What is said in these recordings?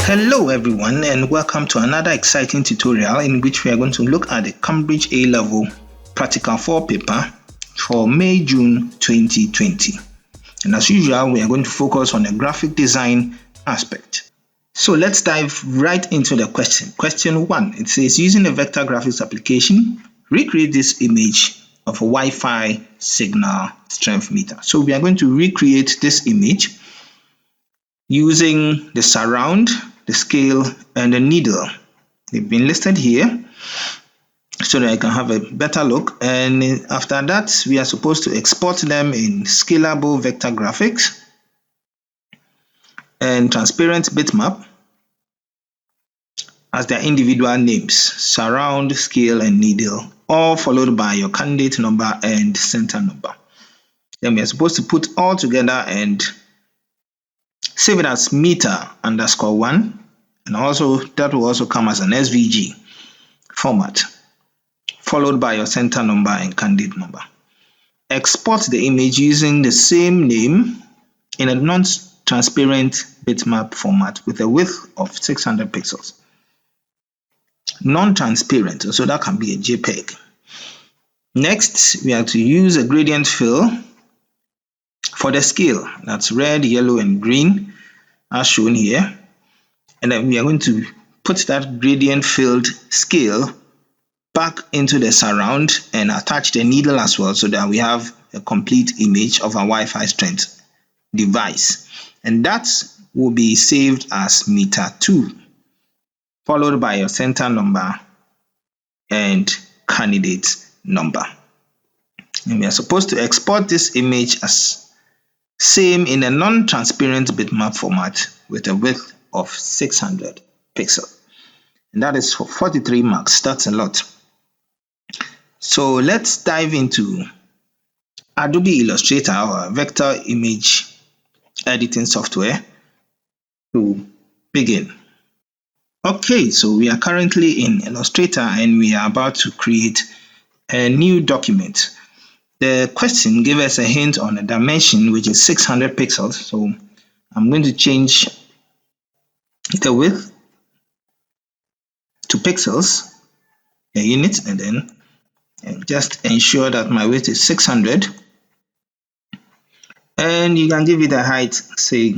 Hello everyone, and welcome to another exciting tutorial in which we are going to look at the Cambridge A-Level Practical 4 paper for May-June 2020. And as usual, we are going to focus on the graphic design aspect. So let's dive right into the question. Question 1, it says, using a vector graphics application, recreate this image of a Wi-Fi signal strength meter. So we are going to recreate this image using the surround, the scale, and the needle. They've been listed here so that I can have a better look. And after that, we are supposed to export them in scalable vector graphics and transparent bitmap as their individual names: surround, scale, and needle, all followed by your candidate number and center number. Then we are supposed to put all together and save it as meter_1, and also that will also come as an SVG format, followed by your center number and candidate number. Export the image using the same name in a non-transparent bitmap format with a width of 600 pixels. Non-transparent, so that can be a JPEG. Next, we have to use a gradient fill for the scale. That's red, yellow, and green as shown here. And then we are going to put that gradient filled scale back into the surround and attach the needle as well, so that we have a complete image of a Wi-Fi strength device. And that will be saved as meter2, followed by your center number and candidate number. And we are supposed to export this image as same in a non-transparent bitmap format with a width of 600 pixels. And that is for 43 marks. That's a lot. So let's dive into Adobe Illustrator, or vector image editing software, to begin. Okay, so we are currently in Illustrator and we are about to create a new document. The question gave us a hint on a dimension which is 600 pixels. So I'm going to change the width to pixels, a unit, and then just ensure that my width is 600. And you can give it a height, say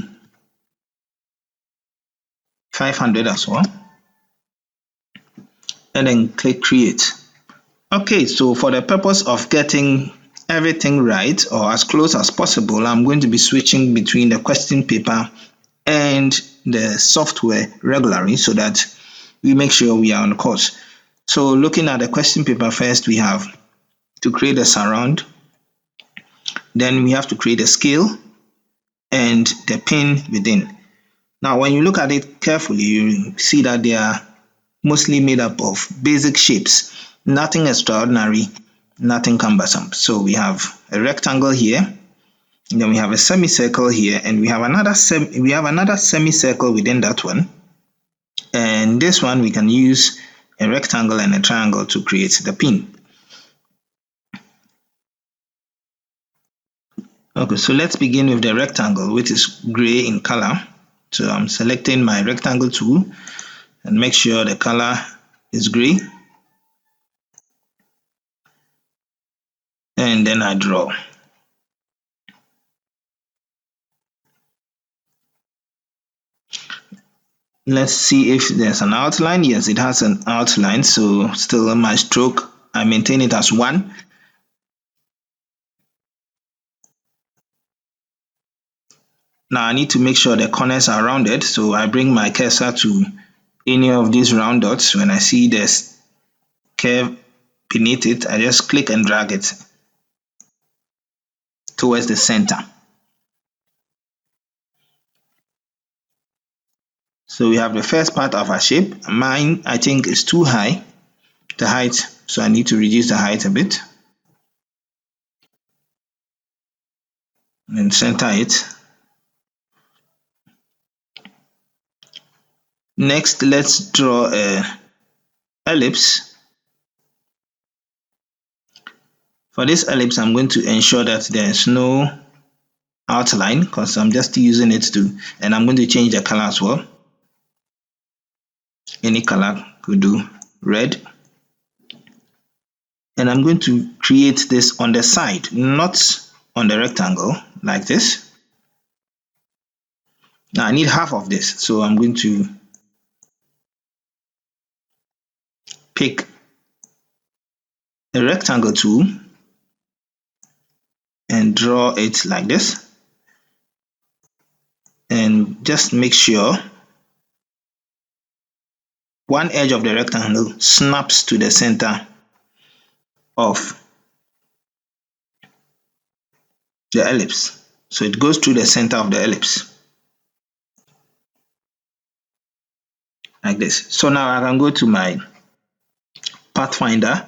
500 as well. And then click create. Okay, so for the purpose of getting everything right, or as close as possible, I'm going to be switching between the question paper and the software regularly so that we make sure we are on course. So looking at the question paper first, we have to create a surround. Then we have to create a scale and the pin within. Now, when you look at it carefully, you see that they are mostly made up of basic shapes, nothing extraordinary, nothing cumbersome. So we have a rectangle here, and then we have a semicircle here, and we have another semicircle within that one. And this one we can use a rectangle and a triangle to create the pin. Okay, so let's begin with the rectangle, which is gray in color. So I'm selecting my rectangle tool and make sure the color is gray. And then I draw. Let's see if there's an outline. Yes, it has an outline. So still my stroke, I maintain it as 1. Now I need to make sure the corners are rounded. So I bring my cursor to any of these round dots. When I see this curve beneath it, I just click and drag it towards the center. So we have the first part of our shape. Mine, I think, is too high, the height, so I need to reduce the height a bit and center it. Next, let's draw an ellipse. For this ellipse, I'm going to ensure that there is no outline because I'm just using it to, and I'm going to change the color as well. any color could do, red. And I'm going to create this on the side, not on the rectangle like this. Now I need half of this, so I'm going to pick a rectangle tool and draw it like this, and just make sure one edge of the rectangle snaps to the center of the ellipse. So it goes through the center of the ellipse like this. So now I can go to my Pathfinder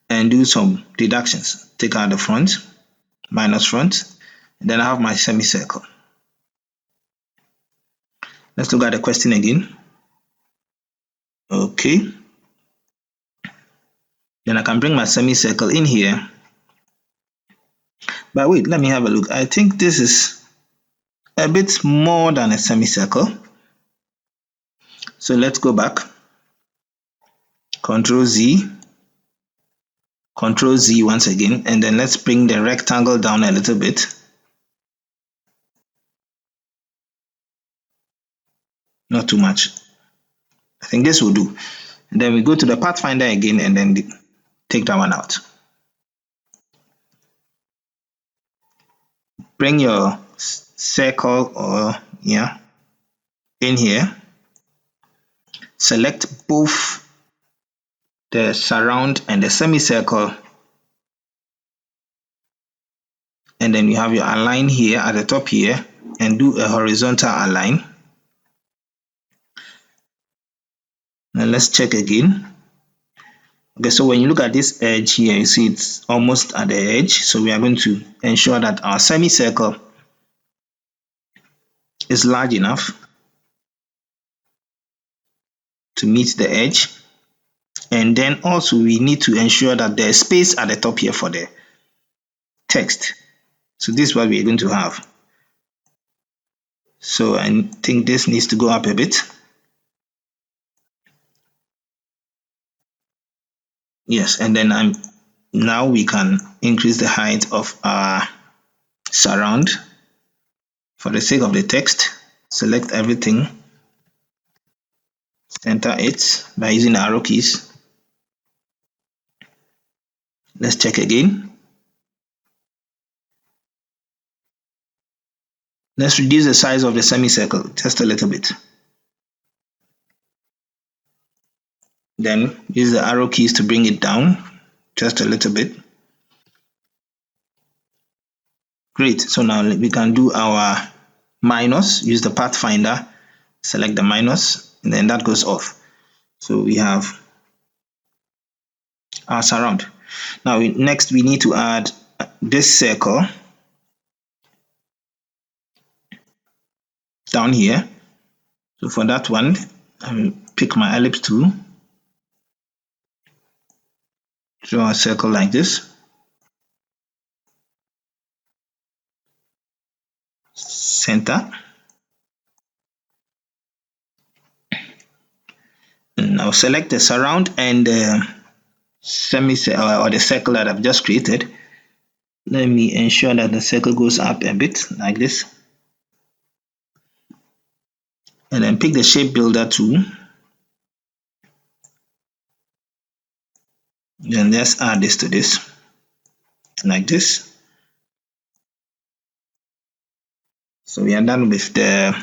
and do some deductions. Take out the front, minus front, and then I have my semicircle. Let's look at the question again. Okay. Then I can bring my semicircle in here. But wait, let me have a look. I think this is a bit more than a semicircle. So let's go back. Control Z. Control Z once again, and then let's bring the rectangle down a little bit. Not too much. I think this will do. And then we go to the Pathfinder again and then take that one out. Bring your circle or in here. Select both the surround and the semicircle, and then you have your align here at the top here, and do a horizontal align. Now let's check again. Okay, so when you look at this edge here, you see it's almost at the edge. So we are going to ensure that our semicircle is large enough to meet the edge. And then also we need to ensure that there is space at the top here for the text. So this is what we are going to have. So I think this needs to go up a bit. Yes, and then now we can increase the height of our surround for the sake of the text. Select everything, enter it by using the arrow keys. Let's check again. Let's reduce the size of the semicircle just a little bit. Then use the arrow keys to bring it down just a little bit. Great. So now we can do our minus. Use the Pathfinder, select the minus, and then that goes off. So we have our surround. Now next we need to add this circle down here. So for that one, I will pick my ellipse tool, draw a circle like this, center, and I'll select the surround and the semicircle or the circle that I've just created. Let me ensure that the circle goes up a bit like this, and then pick the shape builder tool. Then let's add this to this like this. So we are done with the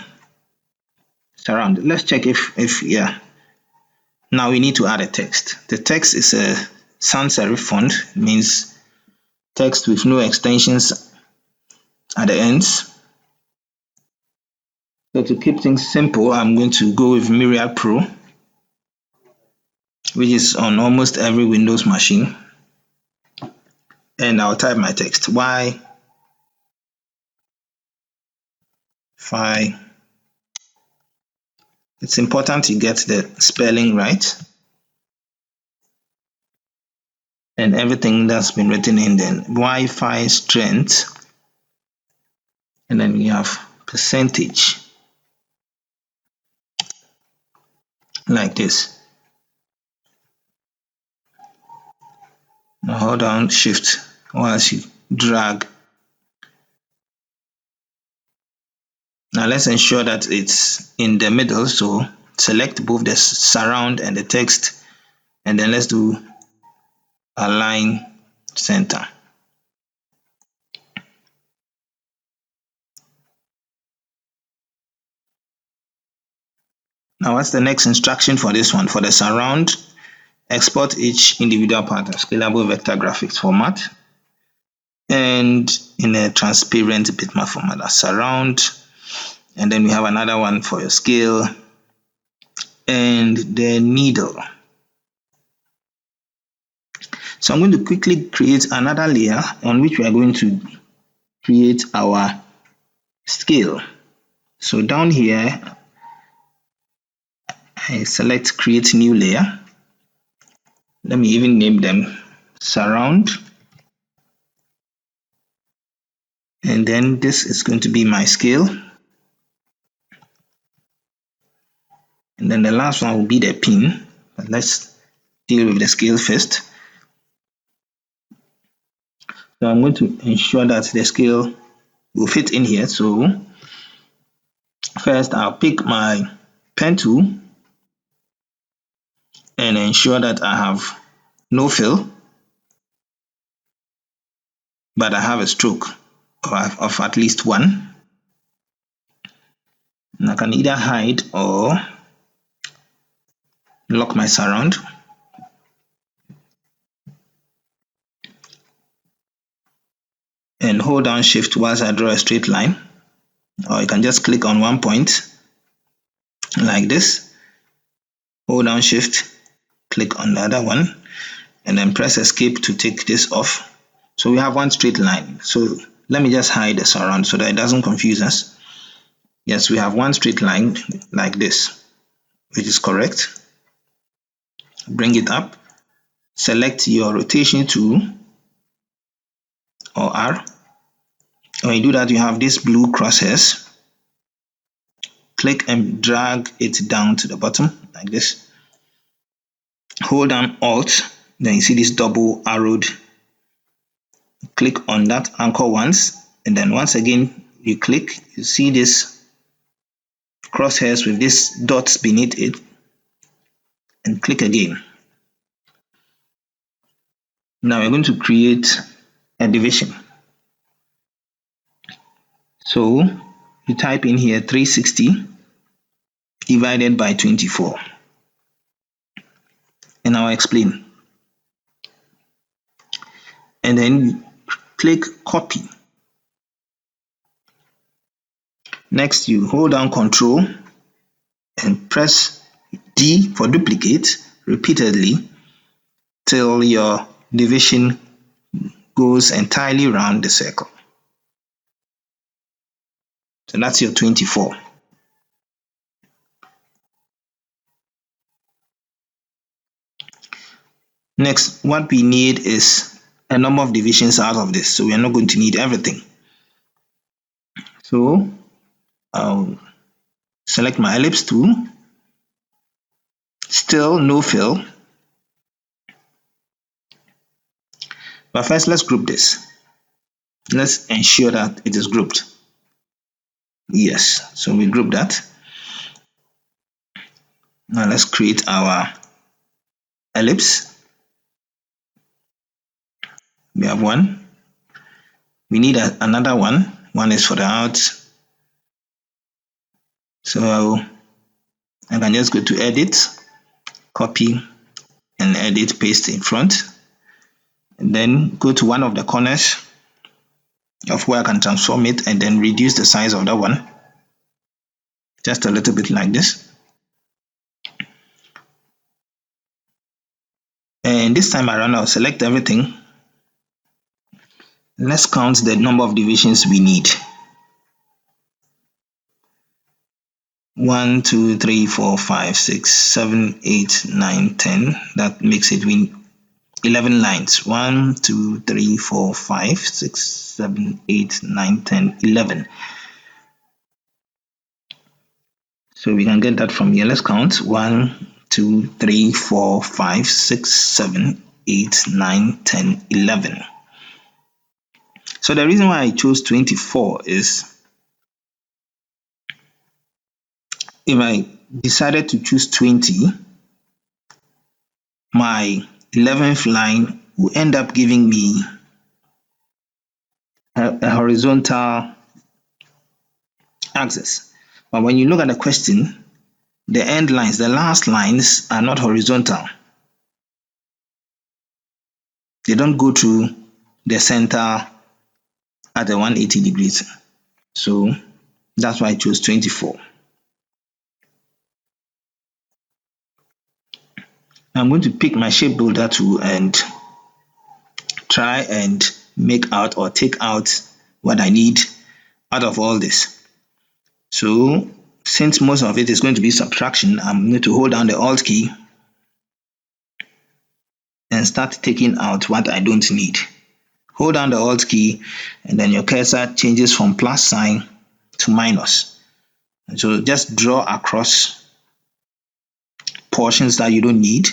surround. Let's check if yeah. Now we need to add a text. The text is a sans serif font, means text with no extensions at the ends. So to keep things simple, I'm going to go with Myriad Pro, which is on almost every Windows machine. And I'll type my text. Fi. It's important you get the spelling right. And everything that's been written in then. Wi-Fi strength. And then we have percentage. like this. Now hold down shift whilst you drag. Now let's ensure that it's in the middle, so select both the surround and the text, and then let's do align center. Now what's the next instruction for this one? For the surround, export each individual part as scalable vector graphics format and in a transparent bitmap format as surround. And then we have another one for your scale and the needle. So I'm going to quickly create another layer on which we are going to create our scale. So down here, I select create new layer. Let me even name them surround. And then this is going to be my scale. And then the last one will be the pin. But let's deal with the scale first. So I'm going to ensure that the scale will fit in here. So first I'll pick my pen tool and ensure that I have no fill, but I have a stroke of at least one. And I can either hide or lock my surround. And hold down shift whilst I draw a straight line. Or you can just click on one point like this. Hold down shift, click on the other one, and then press escape to take this off. So we have one straight line. So let me just hide the surround so that it doesn't confuse us. Yes, we have one straight line like this, which is correct. Bring it up, select your rotation tool or R. When you do that, you have this blue crosshairs. Click and drag it down to the bottom like this. Hold down Alt, then you see this double arrowed. Click on that anchor once, and then once again you click, you see this crosshairs with these dots beneath it, and click again. Now we're going to create a division. So you type in here 360 divided by 24, and I'll explain. And then click copy. Next, you hold down Control and press D for duplicate repeatedly till your division goes entirely around the circle. So that's your 24. Next, what we need is a number of divisions out of this. So we are not going to need everything. So I'll select my ellipse tool. Still no fill. But first, let's group this. Let's ensure that it is grouped. Yes, so we group that. Now let's create our ellipse. We have one. We need another one. One is for the out. So I can just go to edit, copy, and edit, paste in front. And then go to one of the corners of where I can transform it and then reduce the size of that one. Just a little bit like this. And this time around, I'll select everything. Let's count the number of divisions we need. 1, 2, 3, 4, 5, 6, 7, 8, 9, 10. That makes it 11 lines. 1, 2, 3, 4, 5, 6, 7, 8, 9, 10, 11. So we can get that from here. Let's count. 1, 2, 3, 4, 5, 6, 7, 8, 9, 10, 11. So the reason why I chose 24 is if I decided to choose 20, my 11th line will end up giving me a horizontal axis. But when you look at the question, the end lines, the last lines are not horizontal. They don't go through the center at the 180 degrees. So that's why I chose 24. I'm going to pick my shape builder tool and try and make out or take out what I need out of all this. So since most of it is going to be subtraction, I'm going to hold down the Alt key and start taking out what I don't need. Hold down the Alt key and then your cursor changes from plus sign to minus. And so just draw across portions that you don't need.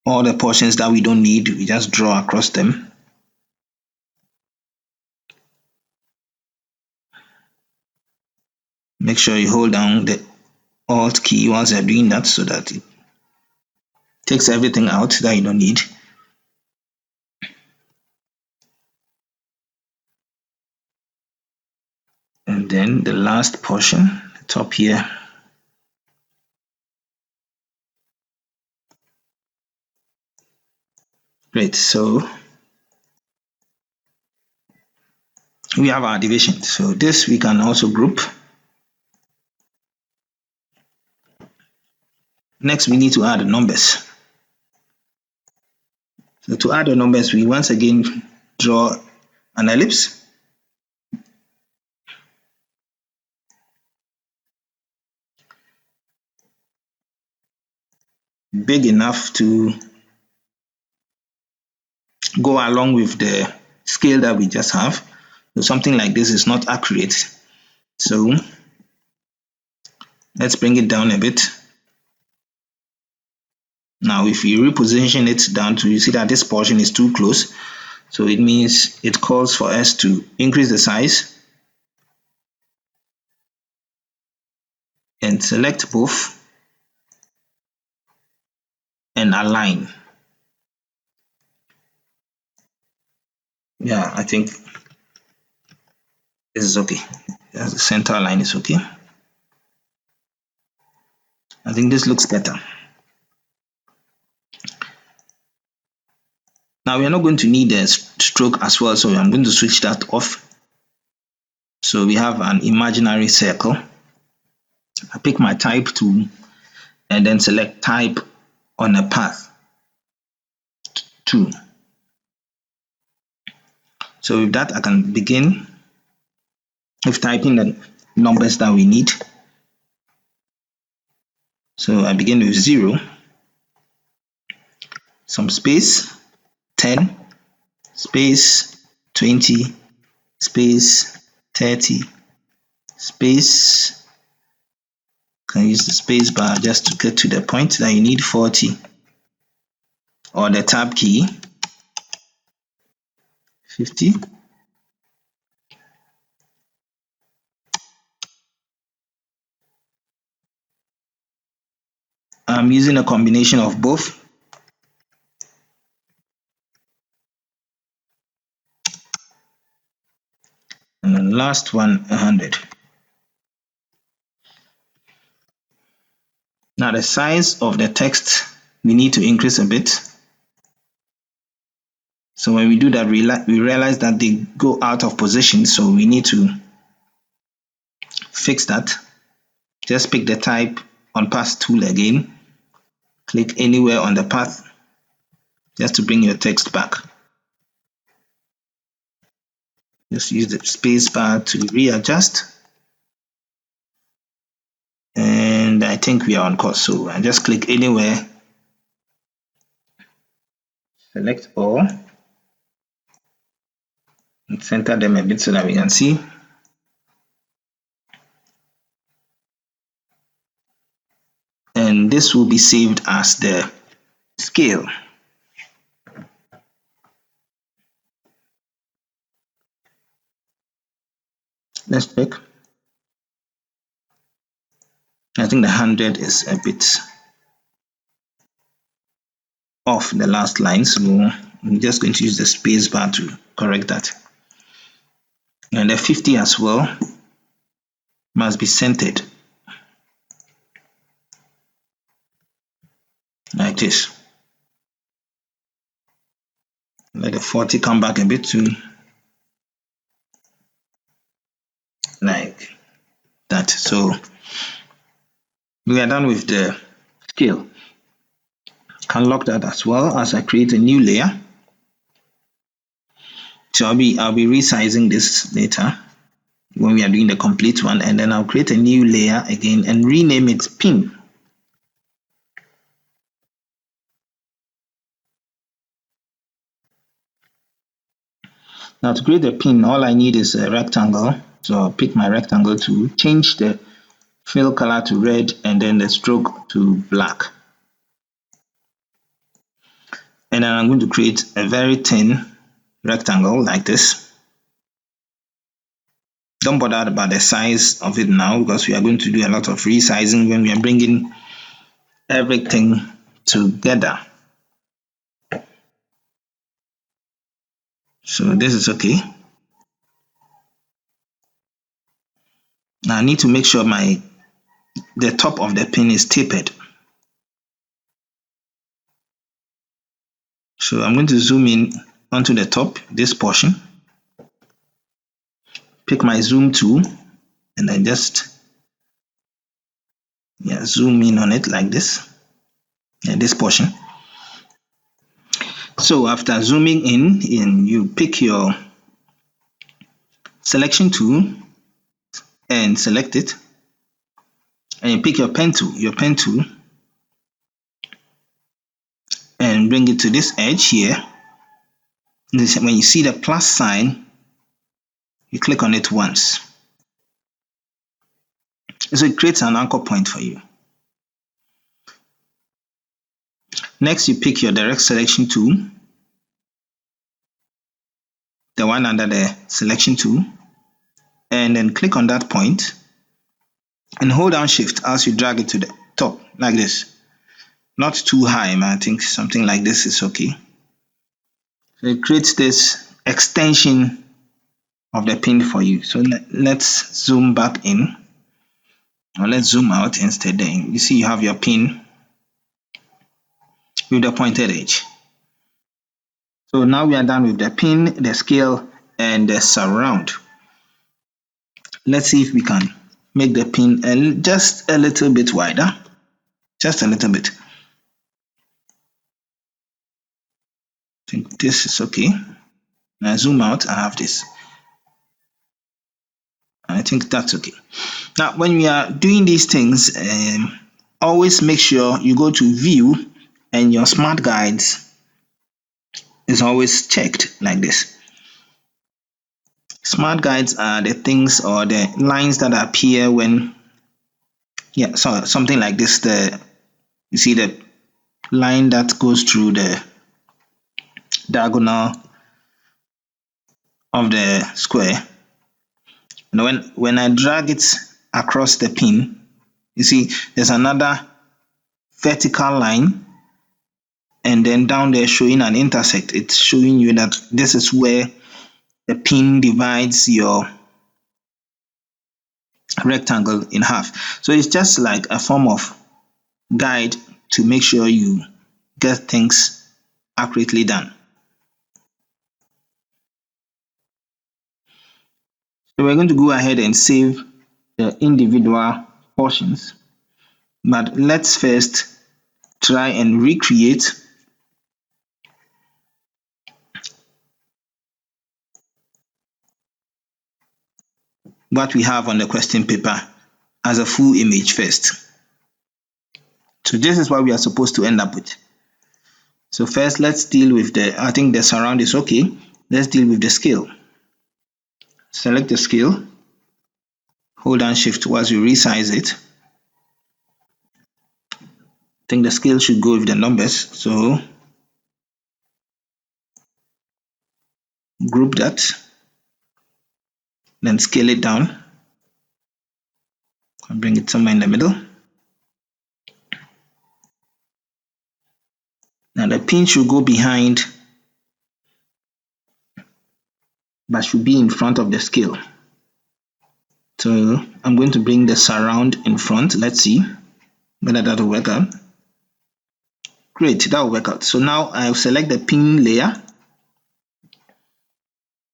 All the portions that we don't need, we just draw across them. Make sure you hold down the Alt key once you're doing that so that it takes everything out that you don't need. And then the last portion, the top here. Great, so we have our division. So this we can also group. Next, we need to add the numbers. So to add the numbers, we once again draw an ellipse. Big enough to go along with the scale that we just have. So something like this is not accurate. So let's bring it down a bit. Now, if you reposition it down to, you see that this portion is too close. So it means it calls for us to increase the size and select both and align. Yeah, I think this is okay. The center line is okay. I think this looks better. Now we are not going to need a stroke as well, so I'm going to switch that off. So we have an imaginary circle. I pick my type tool and then select type on a path 2. So with that, I can begin with typing the numbers that we need. So I begin with 0, some space, 10, space, 20, space, 30, space. Can use the space bar just to get to the point that you need, 40, or the tab key, 50. I'm using a combination of both. And the last one, 100. Now the size of the text, we need to increase a bit. So when we do that, we realize that they go out of position. So we need to fix that. Just pick the type on path tool again. Click anywhere on the path just to bring your text back. Just use the space bar to readjust. And I think we are on course. So I just click anywhere, select all, and center them a bit so that we can see. this will be saved as the scale. Let's check. I think the 100 is a bit off the last line, so I'm just going to use the space bar to correct that. And the 50 as well must be centered like this. Let the 40 come back a bit to like that. So we are done with the scale. Can lock that as well as I create a new layer. So I'll be resizing this later when we are doing the complete one, and then I'll create a new layer again and rename it pin. Now to create a pin, all I need is a rectangle. So I'll pick my rectangle tool, change the fill color to red and then the stroke to black. And then I'm going to create a very thin rectangle like this. Don't bother about the size of it now because we are going to do a lot of resizing when we are bringing everything together. So this is okay. Now I need to make sure the top of the pin is tapered. So I'm going to zoom in onto the top, this portion. Pick my zoom tool and I just zoom in on it like this. This portion. So after zooming in, you pick your selection tool and select it, and you pick your pen tool, and bring it to this edge here. When you see the plus sign, you click on it once. So it creates an anchor point for you. Next, you pick your direct selection tool, the one under the selection tool, and then click on that point and hold down shift as you drag it to the top like this. Not too high, I think something like this is okay. So it creates this extension of the pin for you. So let's zoom back in, or let's zoom out instead. Then you see you have your pin with the pointed edge. So now we are done with the pin, the scale, and the surround. Let's see if we can make the pin just a little bit wider, just a little bit. I think this is okay. Now zoom out, I have this. I think that's okay. Now, when we are doing these things, always make sure you go to View and your Smart Guides is always checked like this. Smart Guides are the things or the lines that appear when, so something like this. You see the line that goes through the diagonal of the square. And when I drag it across the pin, you see there's another vertical line, and then down there showing an intersect. It's showing you that this is where the pin divides your rectangle in half. So it's just like a form of guide to make sure you get things accurately done. So we're going to go ahead and save the individual portions, but let's first try and recreate what we have on the question paper as a full image first. So this is what we are supposed to end up with. So first, let's deal with I think the surround is okay. Let's deal with the scale. Select the scale, hold down shift whilst you resize it. think the scale should go with the numbers, so group that, then scale it down and bring it somewhere in the middle. Now the pin should go behind but should be in front of the scale. So I'm going to bring the surround in front. Let's see whether that will work out. Great, that will work out. So now I'll select the pin layer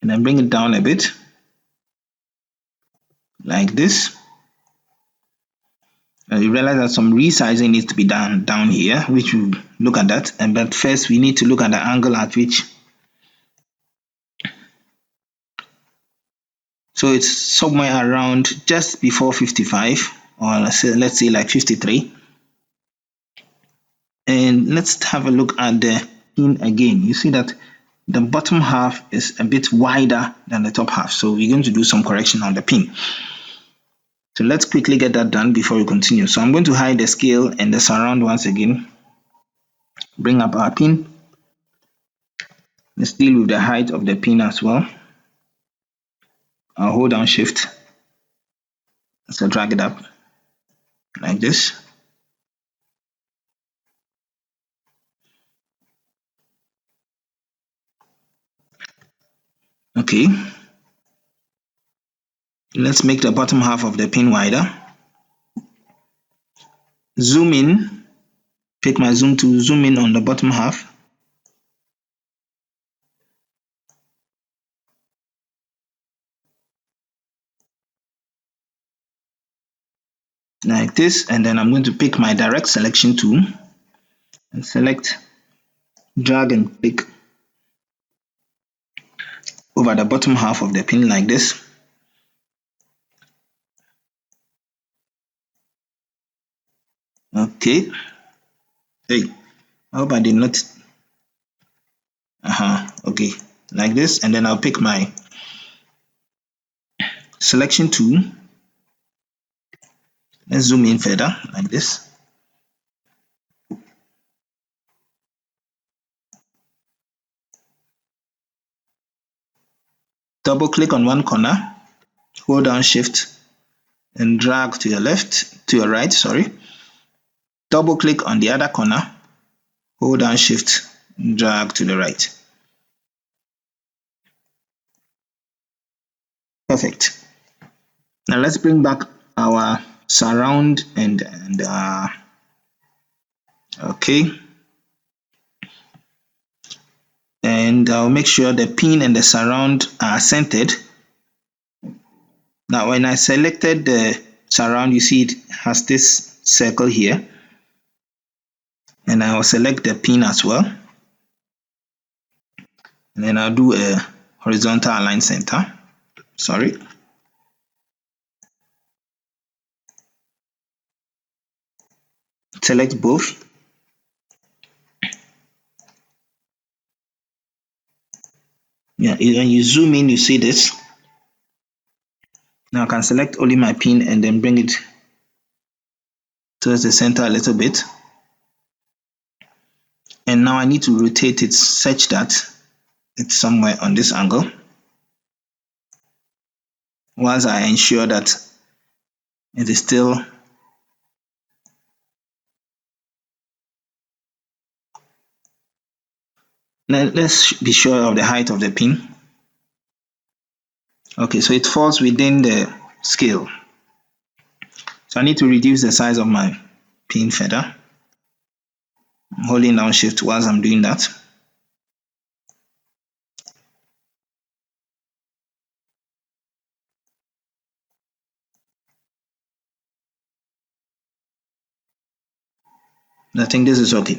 and then bring it down a bit like this. You realize that some resizing needs to be done down here, which we'll look at that. But first we need to look at the angle at which. So it's somewhere around just before 55, or let's say like 53. And let's have a look at the pin again. You see that the bottom half is a bit wider than the top half. So we're going to do some correction on the pin. So let's quickly get that done before we continue. So I'm going to hide the scale and the surround once again. Bring up our pin. Let's deal with the height of the pin as well. I'll hold down shift. So drag it up like this. Okay. Let's make the bottom half of the pin wider. Zoom in. Pick my zoom to zoom in on the bottom half. Like this, and then I'm going to pick my direct selection tool and select, drag and click over the bottom half of the pin like this. Okay. Hey, I hope I did not. Okay, like this, and then I'll pick my selection tool. Let's zoom in further like this. Double click on one corner, hold down shift and drag to your left, to your right, sorry. Double click on the other corner, hold down shift and drag to the right. Perfect. Now let's bring back our surround and okay. And I'll make sure the pin and the surround are centered. Now when I selected the surround, you see it has this circle here. And I'll select the pin as well. And then I'll do a horizontal align center. Sorry. Select both. Yeah, when you zoom in, you see this. Now I can select only my pin and then bring it towards the center a little bit. And now I need to rotate it such that it's somewhere on this angle, whilst I ensure that it is still let's be sure of the height of the pin. Okay, so it falls within the scale. So I need to reduce the size of my pin further. I'm holding down shift whilst I'm doing that. I think this is okay.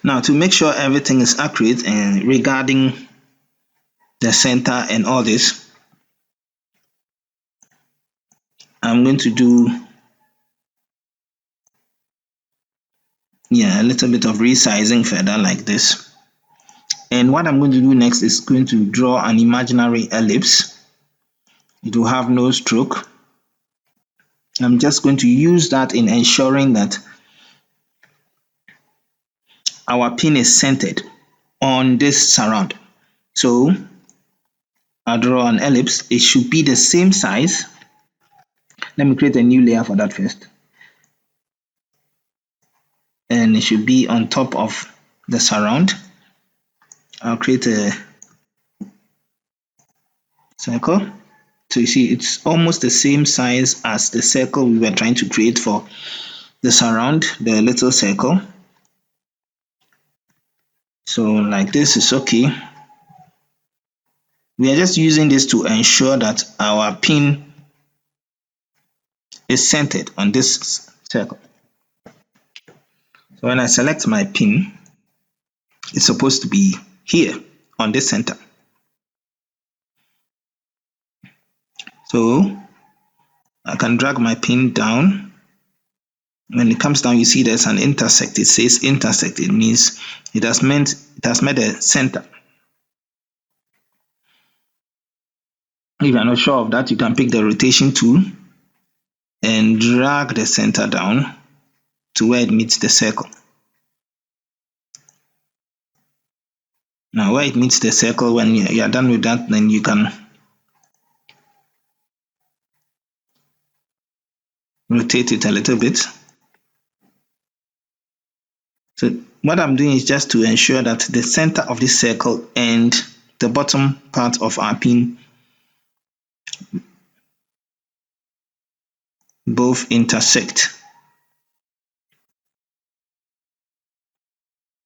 Now to make sure everything is accurate and regarding the center and all this, I'm going to do a little bit of resizing further like this. And what I'm going to do next is going to draw an imaginary ellipse. It will have no stroke. I'm just going to use that in ensuring that our pin is centered on this surround. So I'll draw an ellipse. It should be the same size. Let me create a new layer for that first. And it should be on top of the surround. I'll create a circle. So you see it's almost the same size as the circle we were trying to create for the surround, the little circle. So like this is okay. We are just using this to ensure that our pin is centered on this circle. So when I select my pin, it's supposed to be here on this center. So I can drag my pin down. When it comes down, you see there's an intersect. It says intersect. It means it has met a center. If you're not sure of that, you can pick the rotation tool and drag the center down to where it meets the circle. Now where it meets the circle, when you are done with that, then you can rotate it a little bit. So what I'm doing is just to ensure that the center of this circle and the bottom part of our pin both intersect.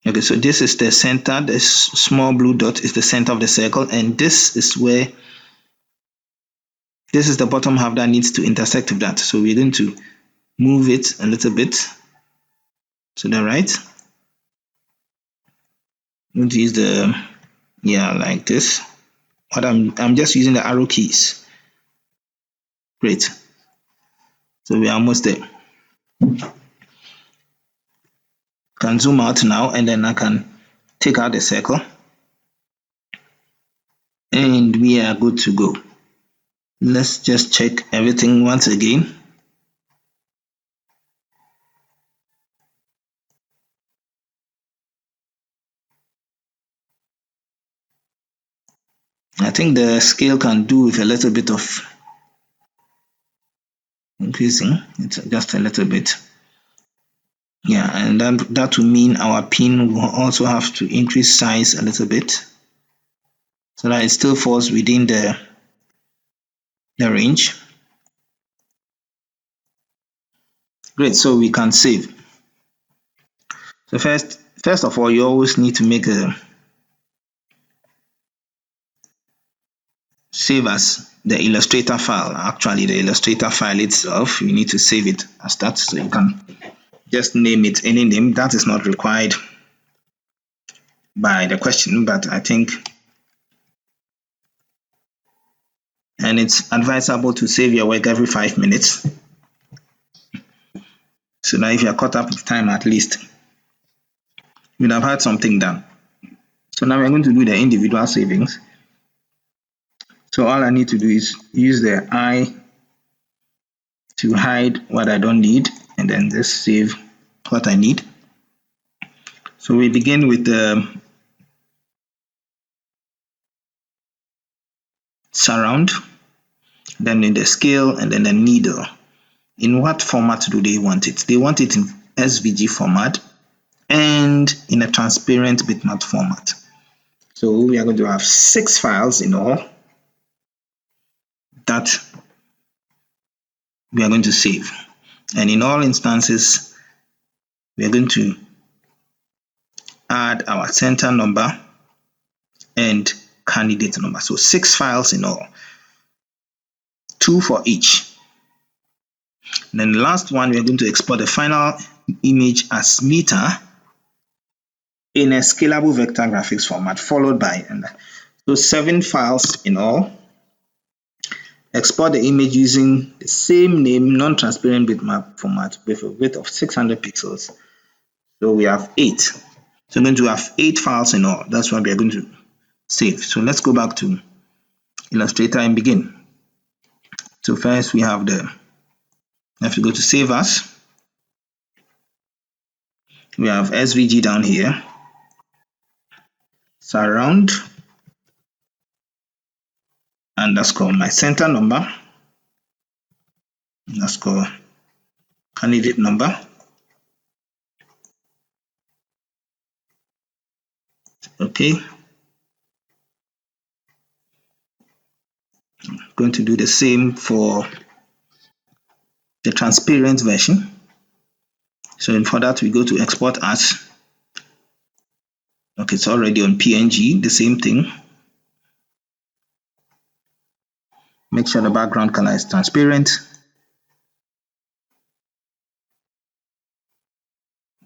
Okay, so this is the center. The small blue dot is the center of the circle, and this is the bottom half that needs to intersect with that. So we're going to move it a little bit to the right. I'm going to use like this. But I'm just using the arrow keys. Great. So we are almost there. Can zoom out now, and then I can take out the circle, and we are good to go. Let's just check everything once again. I think the scale can do with a little bit of increasing. It's just a little bit. Yeah, and that will mean our pin will also have to increase size a little bit so that it still falls within the range. Great, so we can save. So first of all, you always need to make a save as the Illustrator file. Actually, the Illustrator file itself, you need to save it as that, so you can just name it any name. That is not required by the question, but I think, and it's advisable to save your work every 5 minutes. So now if you're caught up with time, at least you'd have had something done. So now we're going to do the individual savings. So all I need to do is use the I to hide what I don't need, and then just save what I need. So we begin with the surround, then in the scale, and then the needle. In what format do they want it? They want it in SVG format and in a transparent bitmap format. So we are going to have 6 files in all that we are going to save. And in all instances, we are going to add our center number and candidate number. So 6 files in all, 2 for each. And then the last one, we are going to export the final image as meter in a scalable vector graphics format, followed by, so 7 files in all. export the image using the same name, non-transparent bitmap format with a width of 600 pixels. So we have 8. So we're going to have 8 files in all. That's what we are going to save. So let's go back to Illustrator and begin. So first we have have to go to Save As. We have SVG down here, surround underscore my center number underscore candidate number. Okay. Going to do the same for the transparent version. So for that, we go to export as. Okay, it's already on PNG, the same thing. Make sure the background color is transparent.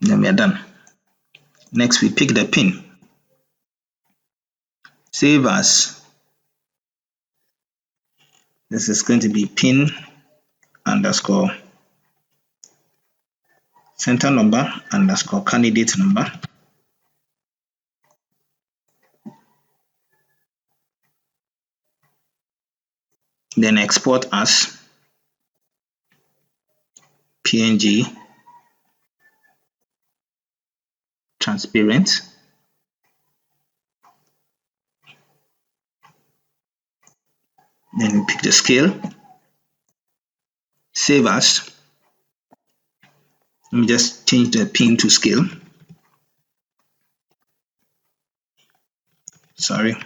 Then we are done. Next, we pick the pin. Save as. This is going to be pin underscore center number underscore candidate number. Then export as PNG transparent. Then we pick the scale. Save as. Let me just change the pin to scale. Sorry.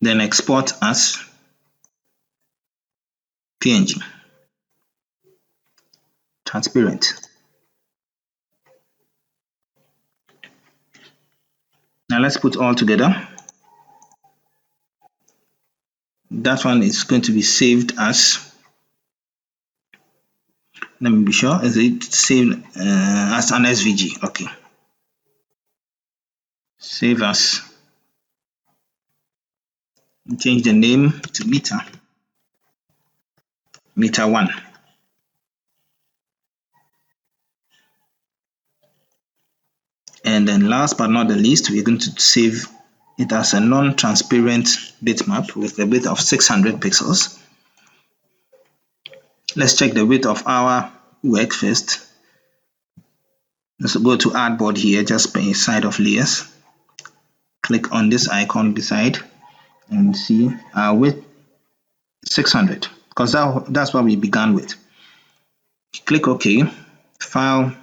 Then export as PNG transparent. Now let's put all together. That one is going to be saved as, let me be sure, is it saved as an SVG? Okay. Save as, change the name to meter 1. And then last but not the least, we're going to save it as a non-transparent bitmap with a width of 600 pixels. Let's check the width of our work first. Let's go to artboard here, just by side of layers. Click on this icon beside and see our width 600, because that's what we began with. Click OK. File,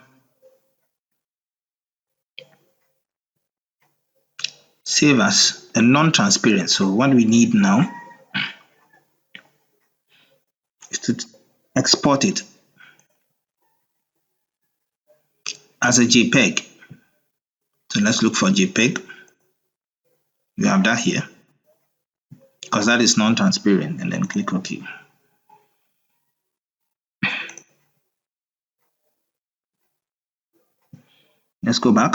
save as a non-transparent. So what we need now is to export it as a JPEG. So let's look for JPEG. We have that here because that is non-transparent, and then click OK. Let's go back.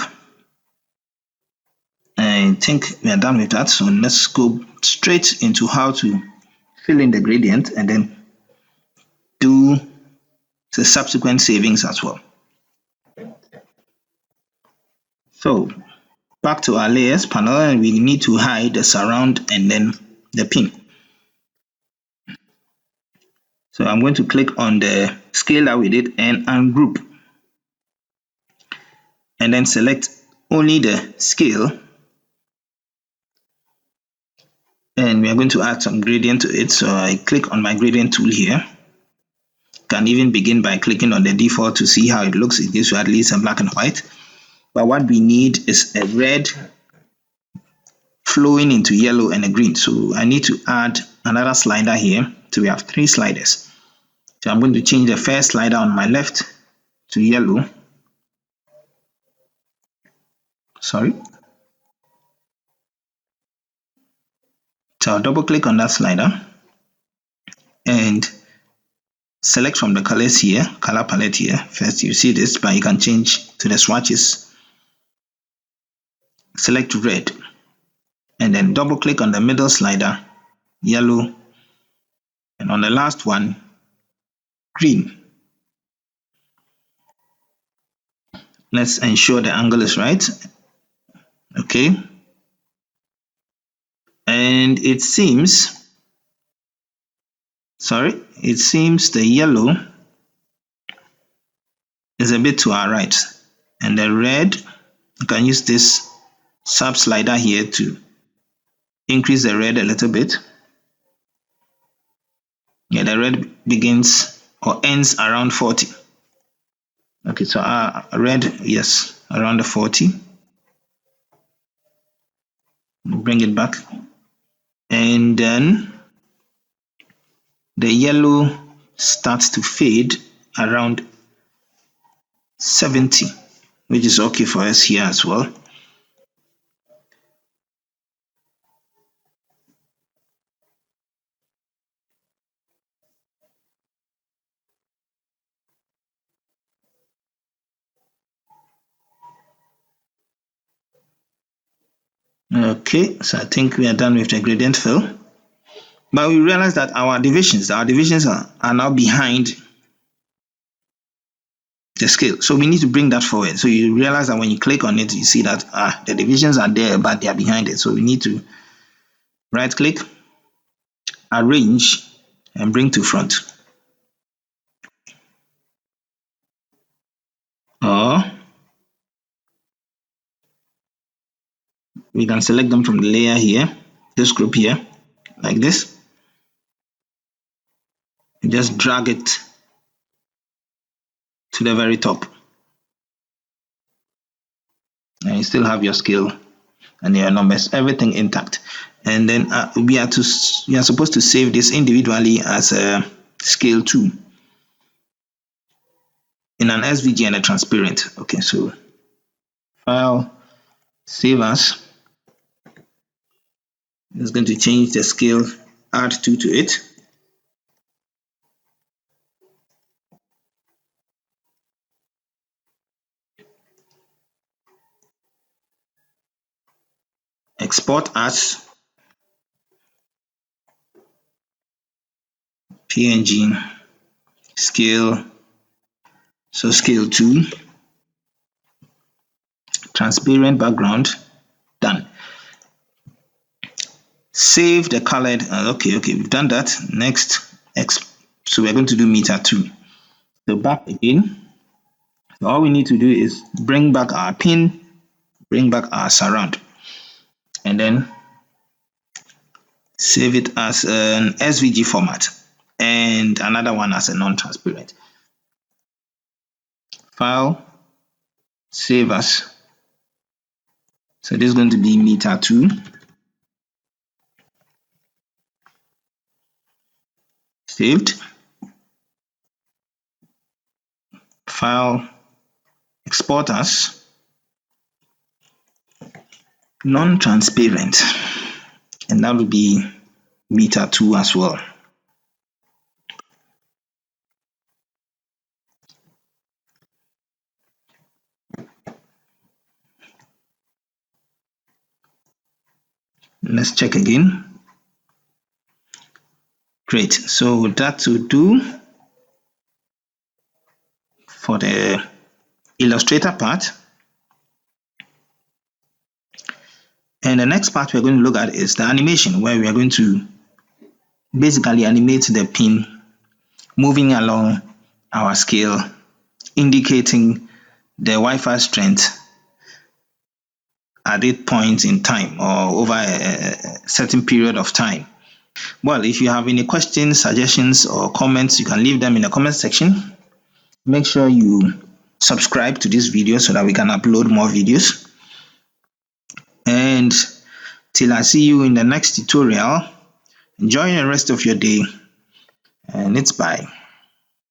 I think we are done with that, so let's go straight into how to fill in the gradient and then do the subsequent savings as well. So back to our layers panel, and we need to hide the surround and then the pin. So I'm going to click on the scale that we did and ungroup, and then select only the scale, and we are going to add some gradient to it. So I click on my gradient tool here. Can even begin by clicking on the default to see how it looks. It gives you at least a black and white, but what we need is a red flowing into yellow and a green. So I need to add another slider here. So we have 3 sliders. So I'm going to change the first slider on my left to yellow. Sorry. So I'll double click on that slider and select from the colors here, color palette here. First you see this, but you can change to the swatches. Select red and then double click on the middle slider, yellow, and on the last one, green. Let's ensure the angle is right. Okay. And it seems the yellow is a bit to our right, and the red, you can use this sub slider here to increase the red a little bit. Yeah, the red begins or ends around 40. Okay, so red, yes, around the 40. Bring it back, and then the yellow starts to fade around 70, which is okay for us here as well. Okay, so I think we are done with the gradient fill. But we realize that our divisions are now behind the scale. So we need to bring that forward. So you realize that when you click on it, you see that the divisions are there, but they are behind it. So we need to right click, arrange, and bring to front. Or we can select them from the layer here, this group here, like this. You just drag it to the very top. And you still have your scale and your numbers, everything intact. And then we are supposed to save this individually as a scale 2 in an SVG and a transparent. Okay, so file, save as. It's going to change the scale, add 2 to it. Export as PNG scale, so scale 2, transparent background, done. Save the colored, okay, we've done that. Next, so we're going to do meter 2. So back again. So all we need to do is bring back our pin, bring back our surround, and then save it as an SVG format and another one as a non-transparent. File, save as. So this is going to be meter 2. Saved. File, export as non-transparent, and that will be meter 2 as well. Let's check again. Great, so that will do for the Illustrator part. And the next part we're going to look at is the animation, where we are going to basically animate the pin moving along our scale, indicating the Wi-Fi strength at that point in time or over a certain period of time. Well, if you have any questions, suggestions, or comments, you can leave them in the comment section. Make sure you subscribe to this video so that we can upload more videos. And till I see you in the next tutorial, enjoy the rest of your day, and it's bye.